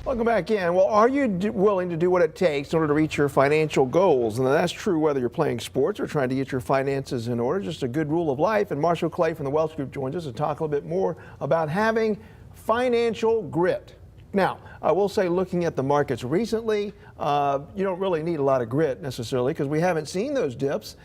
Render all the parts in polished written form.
Welcome back in. Well, are you willing to do what it takes in order to reach your financial goals? And that's true whether you're playing sports or trying to get your finances in order. Just a good rule of life. And Marshall Clay from the Wealth Group joins us to talk a little bit more about having financial grit. Now, I will say, looking at the markets recently, you don't really need a lot of grit necessarily because we haven't seen those dips.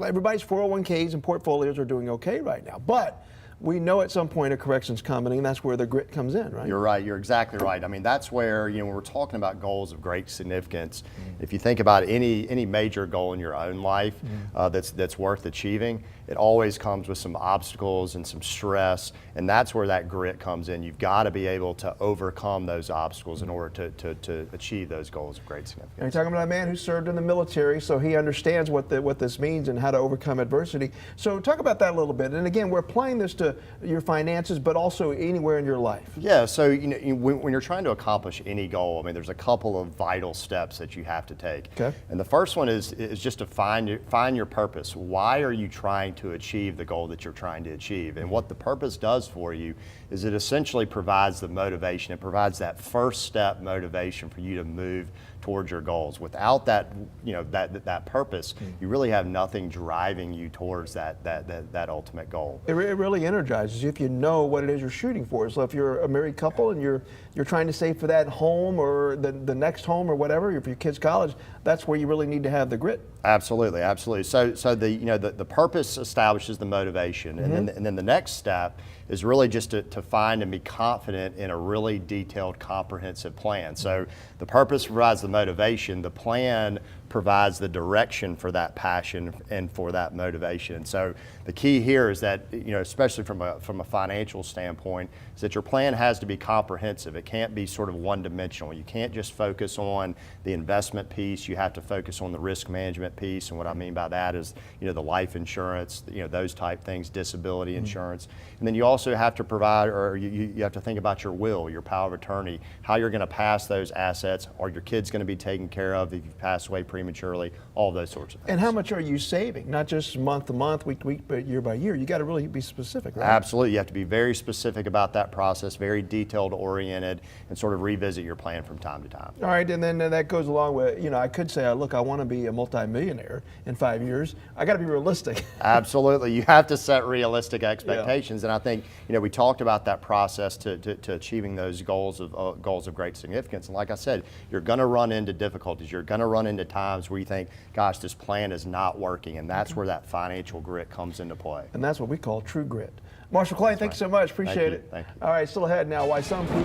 Everybody's 401ks and portfolios are doing okay right now. But we know at some point a correction's coming, and that's where the grit comes in, right? You're right. You're exactly right. I mean, that's where, when we're talking about goals of great significance, if you think about any major goal in your own life that's worth achieving, it always comes with some obstacles and some stress, and that's where that grit comes in. You've got to be able to overcome those obstacles in order to achieve those goals of great significance. And you're talking about a man who served in the military, so he understands what this means and how to overcome adversity. So talk about that a little bit. And again, we're applying this to your finances, but also anywhere in your life. Yeah, so when you're trying to accomplish any goal, I mean, there's a couple of vital steps that you have to take. Okay. And the first one is just to find your purpose. Why are you trying to achieve the goal that you're trying to achieve? And what the purpose does for you is it essentially provides the motivation. It provides that first step motivation for you to move towards your goals. Without that, that purpose, you really have nothing driving you towards that ultimate goal. It really energizes you if you know what it is you're shooting for. So if you're a married couple and you're trying to save for that home or the next home or whatever, if your kid's college, that's where you really need to have the grit. Absolutely, absolutely. So the purpose establishes the motivation, and then the next step is really just to find and be confident in a really detailed, comprehensive plan. So the purpose provides the motivation, the plan provides the direction for that passion and for that motivation. So the key here is that, especially from a financial standpoint, is that your plan has to be comprehensive. It can't be sort of one-dimensional. You can't just focus on the investment piece. You have to focus on the risk management piece, and what I mean by that is, the life insurance, those type things, disability insurance. And then you also have to provide, or you have to think about your will, your power of attorney, how you're going to pass those assets. Are your kids going to be taken care of if you pass away prematurely? All those sorts of things. And how much are you saving? Not just month to month, week to week, but year by year. You got to really be specific, right? Absolutely. You have to be very specific about that process, very detailed oriented, and sort of revisit your plan from time to time. All right, and then that goes along with, I could say, look, I want to be a multimillionaire in 5 years. I got to be realistic. Absolutely. You have to set realistic expectations. And I think, we talked about that process to achieving those goals of great significance. And like I said, you're going to run into difficulties. You're going to run into times where you think, gosh, this plan is not working. And that's where that financial grit comes into play. And that's what we call true grit. Marshall Clay, thanks so much. Appreciate it. Thank you. All right, still ahead now, why some people